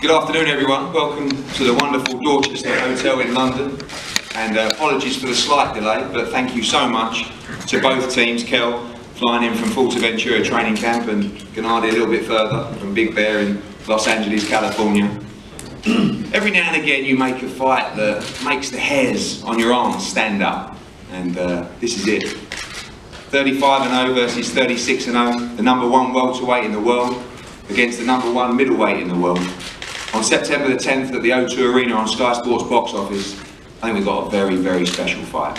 Good afternoon, everyone. Welcome to the wonderful Dorchester Hotel in London. And apologies for the slight delay, but thank you so much to both teams. Kell flying in from Fuerteventura training camp, and Gennady a little bit further from Big Bear in Los Angeles, California. Every now and again you make a fight that makes the hairs on your arms stand up, and this is it. 35-0 versus 36-0, the #1 welterweight in the world against the #1 middleweight in the world. On September the 10th at the O2 Arena on Sky Sports box office, I think we've got a very, very special fight.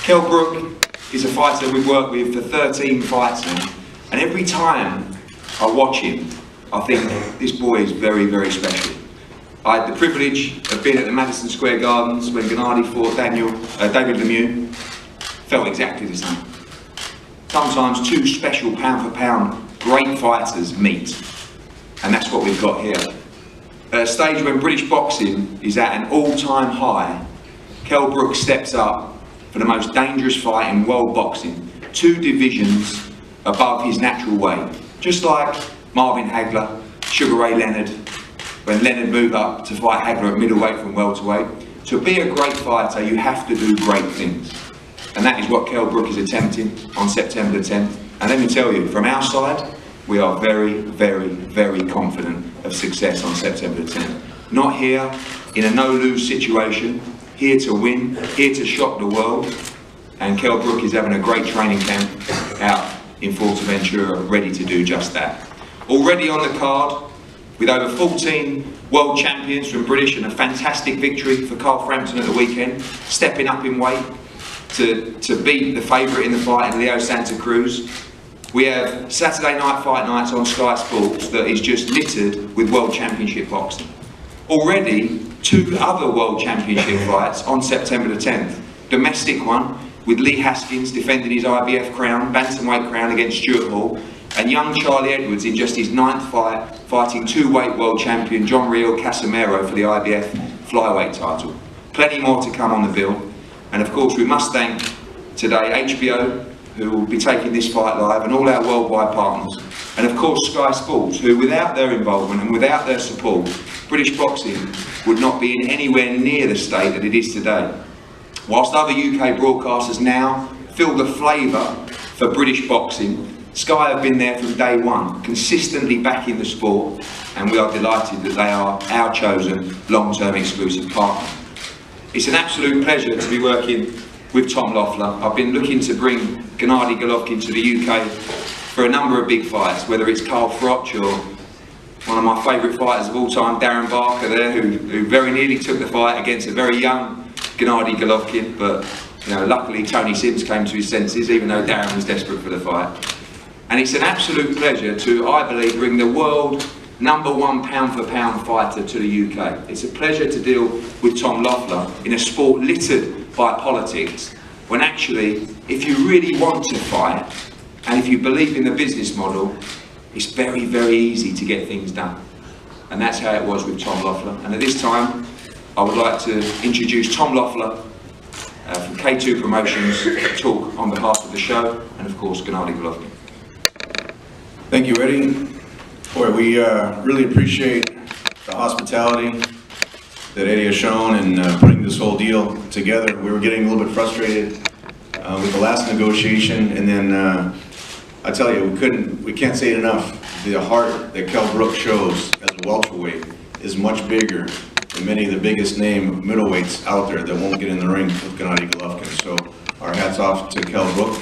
Kell Brook is a fighter we've worked with for 13 fights now, and every time I watch him, I think this boy is very, very special. I had the privilege of being at the Madison Square Gardens when Gennady fought David Lemieux. Felt exactly the same. Sometimes two special pound-for-pound great fighters meet, and that's what we've got here. At a stage when British boxing is at an all-time high, Kell Brook steps up for the most dangerous fight in world boxing, 2 divisions above his natural weight. Just like Marvin Hagler, Sugar Ray Leonard, when Leonard moved up to fight Hagler at middleweight from welterweight. To be a great fighter, you have to do great things. And that is what Kell Brook is attempting on September the 10th. And let me tell you, from our side, we are very, very, very confident of success on September the 10th. Not here in a no-lose situation, here to win, here to shock the world. And Kell Brook is having a great training camp out in Fuerteventura, ready to do just that. Already on the card, with over 14 world champions from British and a fantastic victory for Carl Frampton at the weekend, stepping up in weight to beat the favourite in the fight, Leo Santa Cruz. We have Saturday night fight nights on Sky Sports that is just littered with World Championship boxing. Already 2 other World Championship fights on September the 10th. Domestic one with Lee Haskins defending his IBF crown, bantamweight crown against Stuart Hall, and young Charlie Edwards in just his 9th fight fighting 2-weight world champion John Riel Casimero for the IBF flyweight title. Plenty more to come on the bill, and of course we must thank today HBO, who will be taking this fight live, and all our worldwide partners, and of course Sky Sports, who without their involvement and without their support, British boxing would not be in anywhere near the state that it is today. Whilst other UK broadcasters now feel the flavour for British boxing, Sky have been there from day one, consistently backing the sport, and we are delighted that they are our chosen long-term exclusive partner. It's an absolute pleasure to be working with Tom Loeffler. I've been looking to bring Gennady Golovkin to the UK for a number of big fights, whether it's Carl Froch or one of my favourite fighters of all time, Darren Barker there, who very nearly took the fight against a very young Gennady Golovkin, but you know, luckily Tony Sims came to his senses, even though Darren was desperate for the fight. And it's an absolute pleasure to, I believe, bring the world #1 pound-for-pound fighter to the UK. It's a pleasure to deal with Tom Loeffler in a sport littered by politics, when actually, if you really want to fight, and if you believe in the business model, it's very, very easy to get things done. And that's how it was with Tom Loeffler. And at this time, I would like to introduce Tom Loeffler from K2 Promotions to talk on behalf of the show, and of course, Gennady Golovkin. Thank you, Eddie. Boy, we really appreciate the hospitality that Eddie has shown in putting this whole deal together. We were getting a little bit frustrated with the last negotiation, and then I tell you, we can't say it enough. The heart that Kell Brook shows as a welterweight is much bigger than many of the biggest name middleweights out there that won't get in the ring with Gennady Golovkin. So our hats off to Kell Brook.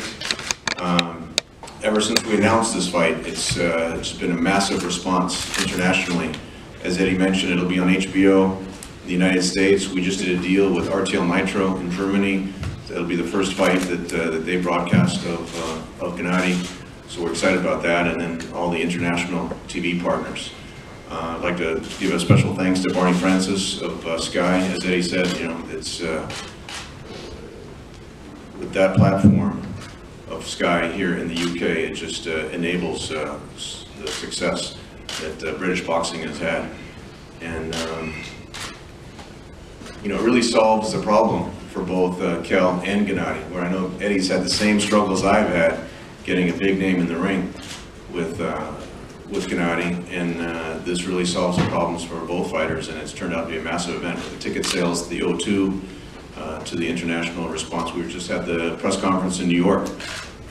Ever since we announced this fight, it's been a massive response internationally. As Eddie mentioned, it'll be on HBO in the United States. We just did a deal with RTL Nitro in Germany. It'll be the first fight that they broadcast of Gennady. So we're excited about that, and then all the international TV partners. I'd like to give a special thanks to Barney Francis of Sky. As Eddie said, you know, it's with that platform of Sky here in the UK, it just enables the success that British boxing has had, and you know, it really solves the problem for both Kell and Gennady, where I know Eddie's had the same struggles I've had getting a big name in the ring with Gennady, and this really solves the problems for both fighters, and it's turned out to be a massive event with the ticket sales, the O2, to the international response. We just had the press conference in New York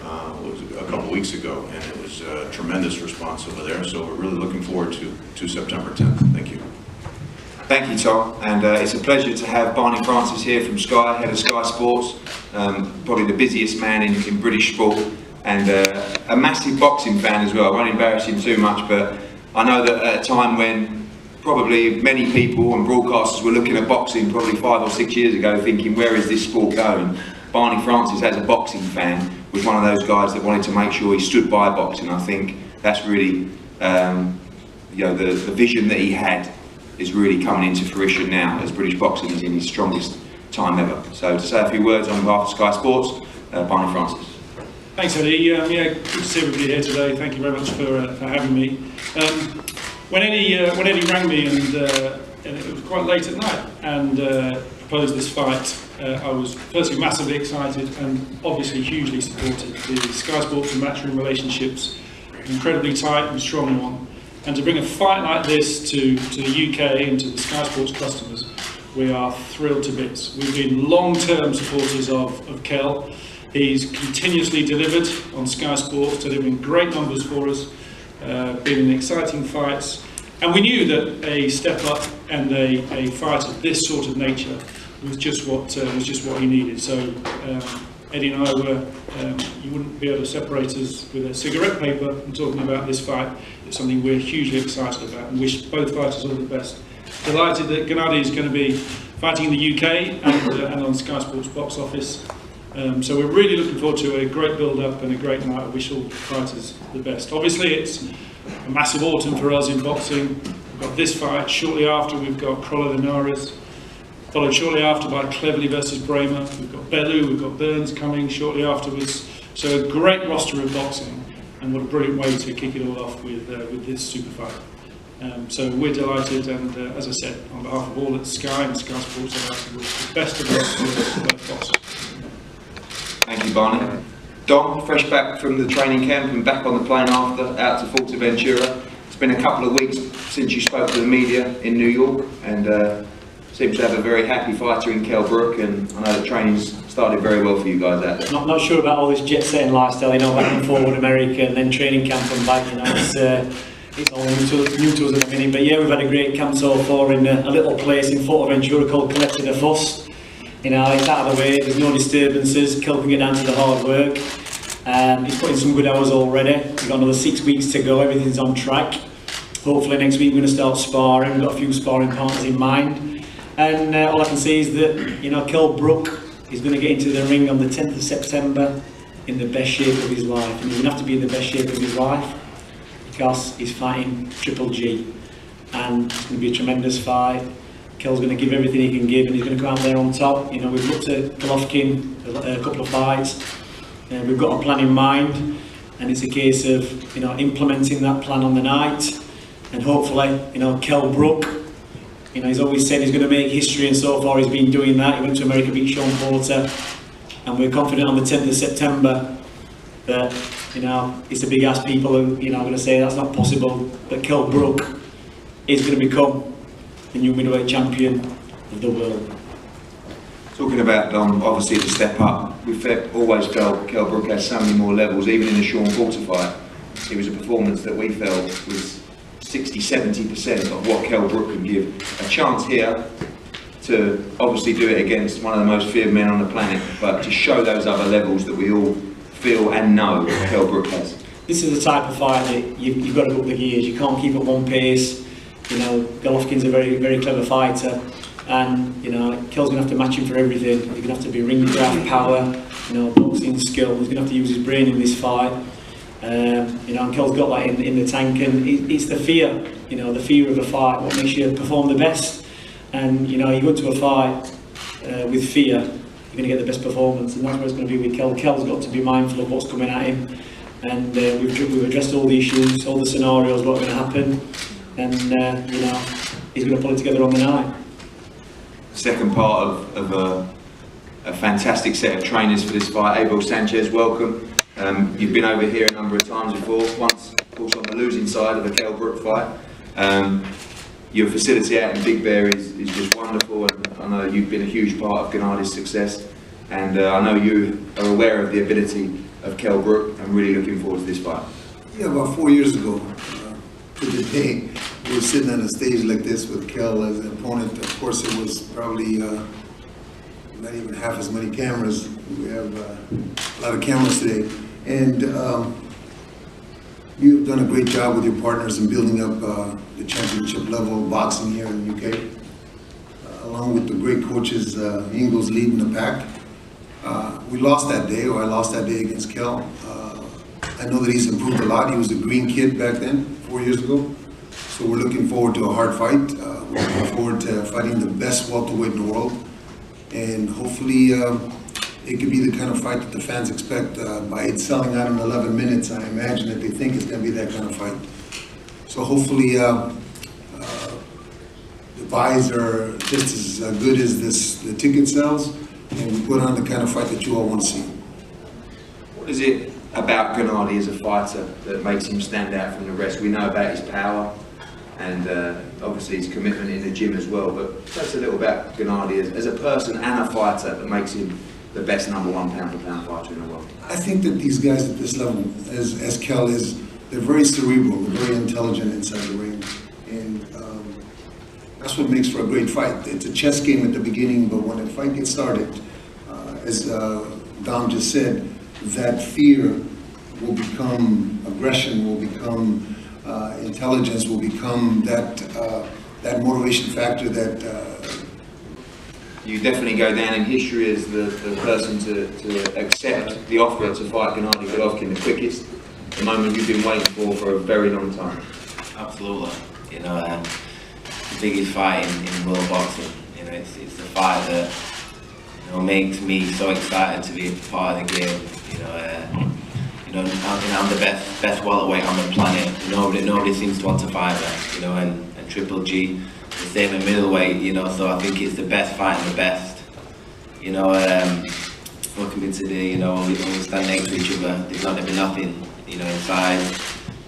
a couple weeks ago, and it was a tremendous response over there, so we're really looking forward to September 10th. Thank you. Thank you, Tom, and it's a pleasure to have Barney Francis here from Sky, head of Sky Sports, probably the busiest man in British sport, and a massive boxing fan as well. I won't embarrass him too much, but I know that at a time when probably many people and broadcasters were looking at boxing probably 5 or 6 years ago thinking, where is this sport going? Barney Francis, as a boxing fan, was one of those guys that wanted to make sure he stood by boxing. I think that's really, you know, the vision that he had is really coming into fruition now as British boxing is in its strongest time ever. So to say a few words on behalf of Sky Sports, Barney Francis. Thanks, Eddie. Yeah, good to see everybody here today. Thank you very much for having me. When Eddie rang me, and it was quite late at night, and proposed this fight, I was firstly massively excited and obviously hugely supported. The Sky Sports and Matchroom relationships, an incredibly tight and strong one, and to bring a fight like this to the UK and to the Sky Sports customers, we are thrilled to bits. We've been long-term supporters of Kell. He's continuously delivered on Sky Sports, delivering great numbers for us, been in exciting fights, and we knew that a step up and a fight of this sort of nature was just what he needed. So Eddie and I were, you wouldn't be able to separate us with a cigarette paper in talking about this fight. It's something we're hugely excited about and wish both fighters all the best. Delighted that Gennady is going to be fighting in the UK and on Sky Sports box office. So we're really looking forward to a great build-up and a great night. I wish all fighters the best. Obviously, it's a massive autumn for us in boxing. We've got this fight. Shortly after, we've got Crolla Linares, followed shortly after by Cleverly versus Bramer. We've got Bellew, we've got Burns coming shortly afterwards. So a great roster of boxing, and what a brilliant way to kick it all off with this super fight. So we're delighted, and as I said, on behalf of all at Sky and Sky Sports, I'd like to wish the best of luck to both boxers. Thank you, Barney. Dom, fresh back from the training camp and back on the plane after, out to Fuerteventura. It's been a couple of weeks since you spoke to the media in New York, and seems to have a very happy fighter in Kell Brook, and I know the training's started very well for you guys out there. Not sure about all this jet-setting lifestyle, you know, back and forward America and then training camp and back, you know, it's all new to us at the minute. But yeah, we've had a great camp so far in a little place in Fuerteventura called Caleta de Fos. You know, it's out of the way, there's no disturbances, Kell can get down to the hard work. He's put in some good hours already. We've got another 6 weeks to go, everything's on track. Hopefully next week we're going to start sparring, we've got a few sparring partners in mind. And all I can say is that, you know, Kell Brook is going to get into the ring on the 10th of September in the best shape of his life. And he's going to have to be in the best shape of his life because he's fighting Triple G. And it's going to be a tremendous fight. Kell's going to give everything he can give, and he's going to come out there on top. You know, we've looked at Golovkin a couple of fights, and we've got a plan in mind, and it's a case of, you know, implementing that plan on the night, and hopefully, you know, Kell Brook, you know, he's always said he's going to make history, and so far he's been doing that. He went to America, beat Sean Porter, and we're confident on the 10th of September that, you know, it's the big ass people who, you know, are going to say that's not possible, but Kell Brook is going to become the new middleweight champion of the world. Talking about obviously the step up, we've always felt Kell Brook has so many more levels. Even in the Sean Porter fight, it was a performance that we felt was 60–70% of what Kell Brook can give. A chance here to obviously do it against one of the most feared men on the planet, but to show those other levels that we all feel and know Kell Brook has. This is the type of fight that you've got to go up the gears. You can't keep at one pace. You know, Golovkin's a very, very clever fighter, and, you know, Kell's going to have to match him for everything. He's going to have to be ring craft, power, you know, boxing skill. He's going to have to use his brain in this fight. You know, and Kell's got that in the tank, and it's the fear you know, the fear of a fight, what makes you perform the best. And you know, you go into a fight with fear, you're going to get the best performance, and that's what it's going to be with Kell. Kell's got to be mindful of what's coming at him, and we've addressed all the issues, all the scenarios, what's going to happen, and you know, he's going to pull it together on the night. Second part of a fantastic set of trainers for this fight. Abel Sanchez, welcome. You've been over here a number of times before, once of course on the losing side of the Kell Brook fight. Your facility out in Big Bear is just wonderful, and I know you've been a huge part of Gennady's success, and I know you are aware of the ability of Kell Brook. I'm really looking forward to this fight. Yeah, about 4 years ago, to the day, we were sitting on a stage like this with Kell as an opponent. Of course, it was probably not even half as many cameras. We have a lot of cameras today. And you've done a great job with your partners in building up the championship level boxing here in the UK. Along with the great coaches, Ingles leading the pack. We lost that day, or I lost that day against Kell. I know that he's improved a lot. He was a green kid back then, 4 years ago. So we're looking forward to a hard fight. We're looking forward to fighting the best welterweight in the world. And hopefully it could be the kind of fight that the fans expect. By it selling out in 11 minutes, I imagine that they think it's going to be that kind of fight. So hopefully the buys are just as good as the ticket sales, and we put on the kind of fight that you all want to see. What is it about Gennady as a fighter that makes him stand out from the rest? We know about his power and obviously his commitment in the gym as well, but tell us a little about Gennady as a person and a fighter that makes him the best #1 pound-for-pound fighter in the world. I think that these guys at this level, as Kell is, they're very cerebral, they're very intelligent inside the ring, and that's what makes for a great fight. It's a chess game at the beginning, but when the fight gets started, as Dom just said, that fear will become aggression, will become intelligence, will become that motivation factor that you definitely go down in history as the person to accept the offer to fight Gennady Golovkin the quickest, the moment you've been waiting for a very long time. Absolutely. You know, the biggest fight in world boxing. You know, it's the fight that, you know, makes me so excited to be a part of the game. You know, I'm the best welterweight on the planet. Nobody seems to want to fight me. You know, and Triple G, the same in middleweight. You know, so I think it's the best fighting the best. You know, looking into the, you know, we stand next to each other. There's not going to be nothing, you know, inside.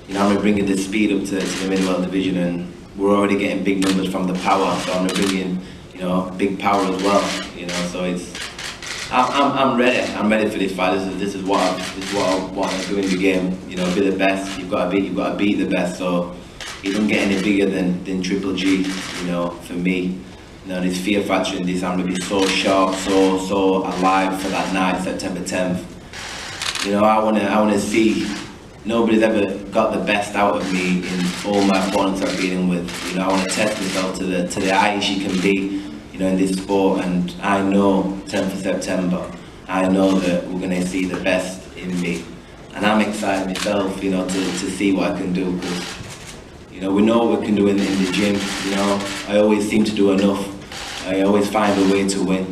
You know, I'm bringing the speed up to the middleweight division, and we're already getting big numbers from the power. So I'm bringing, you know, big power as well. You know, so it's. I'm ready. I'm ready for this fight. This is what I want to do in the game. You know, be the best. You've got to beat the best. So it doesn't get any bigger than Triple G. You know, for me, you know, this fear factor in this, I'm gonna be so sharp, so alive for that night, September 10th. You know, I wanna see. Nobody's ever got the best out of me in all my opponents I've been in with. You know, I want to test myself to the highest you can be. You know, in this sport, and I know 10th of September, I know that we're going to see the best in me, and I'm excited myself, you know, to see what I can do, because, you know, we know what we can do in the gym. You know, I always seem to do enough. I always find a way to win.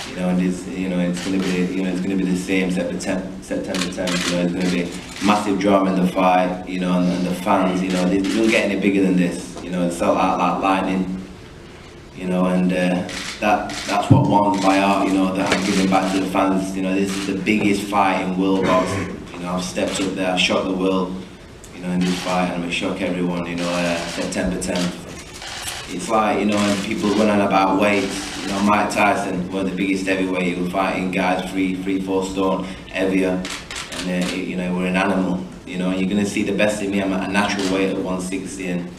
You know, and it's, you know, it's going to be, you know, it's going to be the same September 10th. You know, it's going to be massive drama in the fight. You know, and the fans, you know, they don't get any bigger than this. You know, it's sell out like lightning. You know, and that's what warms my heart, you know, that I'm giving back to the fans. You know, this is the biggest fight in world boxing. You know, I've stepped up there, I've shocked the world, you know, in this fight, and I'm going to shock everyone, you know, September 10th. It's like, you know, when people run on about weights, you know, Mike Tyson, one of the biggest heavyweight, he was fighting guys 3-4 stone heavier, and you know, we're an animal, you know, and you're going to see the best in me. I'm at a natural weight at 160, and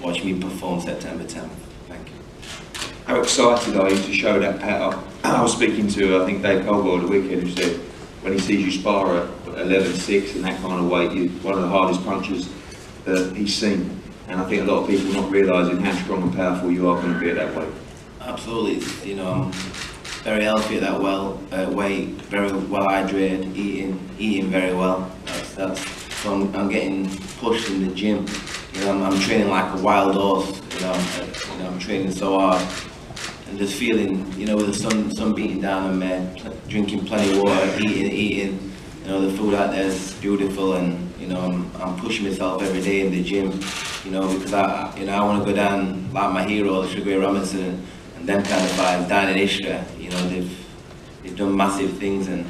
watch me perform September 10th. How excited are you to show that power? I was speaking to, I think, Dave Colwell the weekend, who said when he sees you spar at 11.6 and that kind of weight, you're one of the hardest punchers that he's seen. And I think a lot of people not realising how strong and powerful you are going to be at that weight. Absolutely. You know, I'm very healthy at that weight, very well hydrated, eating very well. So I'm getting pushed in the gym. You I'm training like a wild horse. I'm training so hard, and just feeling, with the sun beating down on me, drinking plenty of water, eating. The food out there is beautiful, and I'm pushing myself every day in the gym. Because I want to go down like my heroes, Sugar Robinson, and them kind of guys down in Istra. They've done massive things, and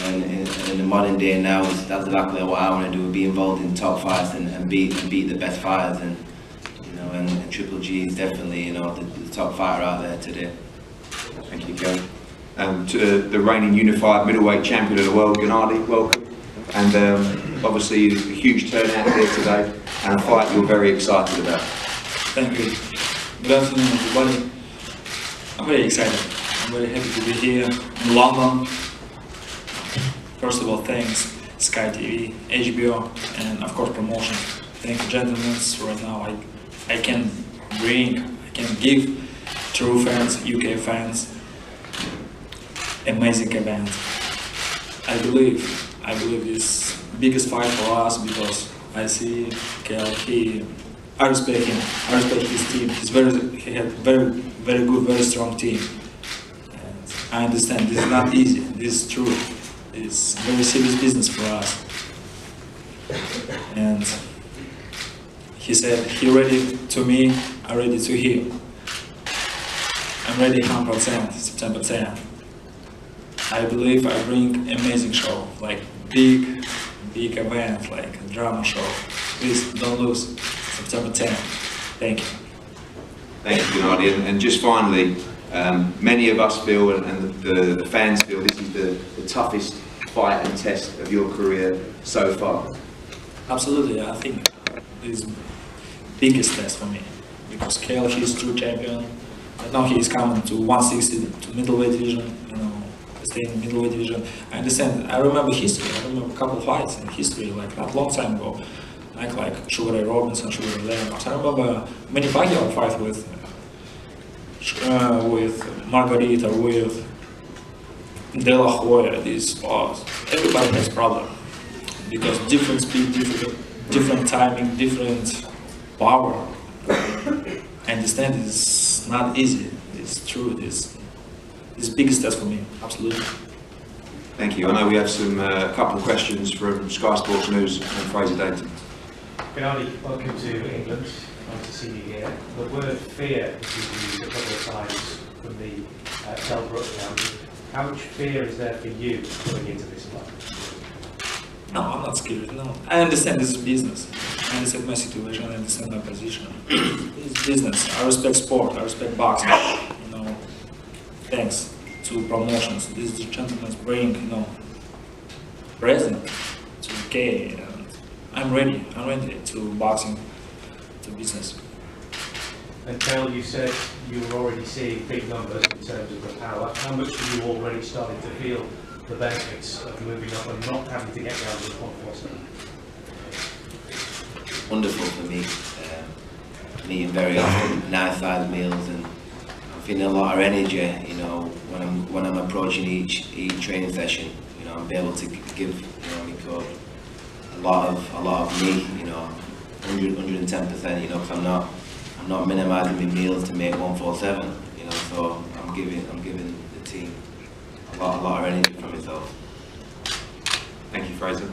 in the modern day now, that's exactly what I want to do: be involved in top fights and beat the best fighters. And Triple G is definitely the top fighter out there today. Thank you, Kell. To the reigning unified middleweight champion of the world, Gennady, welcome. And obviously a huge turnout here today, and a fight you're very excited about. Thank you. Good afternoon, everybody. I'm very excited. I'm very happy to be here in London. First of all, thanks Sky TV, HBO, and of course promotion. Thank you, gentlemen. Right now, I can give true fans, UK fans, amazing event. I believe this biggest fight for us, because I see Kell. I respect him. I respect his team. He had very good, very strong team. And I understand this is not easy. This is true. It's very serious business for us. And he said he ready to me. I'm ready to him. I'm ready 100%. September 10. I believe I bring amazing show, like big event, like a drama show. Please don't lose September 10. Thank you. Thank you, Gennady. And just finally, many of us feel, and the fans feel, this is the toughest fight and test of your career so far. Absolutely, I think this is the biggest test for me, because Kell, he's true champion. Right now he is coming to 160, to middleweight division, staying in middleweight division. I understand. I remember history. I remember a couple of fights in history, like not long time ago, like Sugar Ray Robinson, Sugar Ray Leonard. I remember many Pacquiao fights with Margarita, with De La Hoya. Everybody has problem, because different speed, different timing, different power. I understand it's not easy. It's true. It's the biggest test for me, absolutely. Thank you. I know we have a couple of questions from Sky Sports News and Fraser Dayton. Gennady, welcome to England. Nice to see you here. The word fear is used a couple of times from the Kell Brook camp. How much fear is there for you going into this fight? No, I'm not scared. No, I understand this is business. I understand my situation. I understand my position. It's business. I respect sport. I respect boxing. Thanks to promotions, these gentlemen bring, present to UK, and I'm ready to boxing, to business. And Kell, you said you were already seeing big numbers in terms of the power. How much are you already starting to feel the benefits of moving up and not having to get down to 147? Wonderful for me. I'm eating very often, nice sized meals, and I'm feeling a lot of energy, when I'm approaching each training session. I'm able to give, a lot of me, 110%, because I'm not minimizing my meals to make 147, so I'm giving the team a lot of energy for myself. Thank you, Fraser.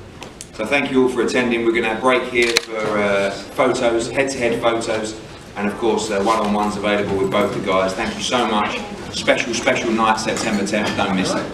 So thank you all for attending. We're going to have a break here for photos, head-to-head photos, and of course one-on-ones available with both the guys. Thank you so much. Special night, September 10th. Don't miss it.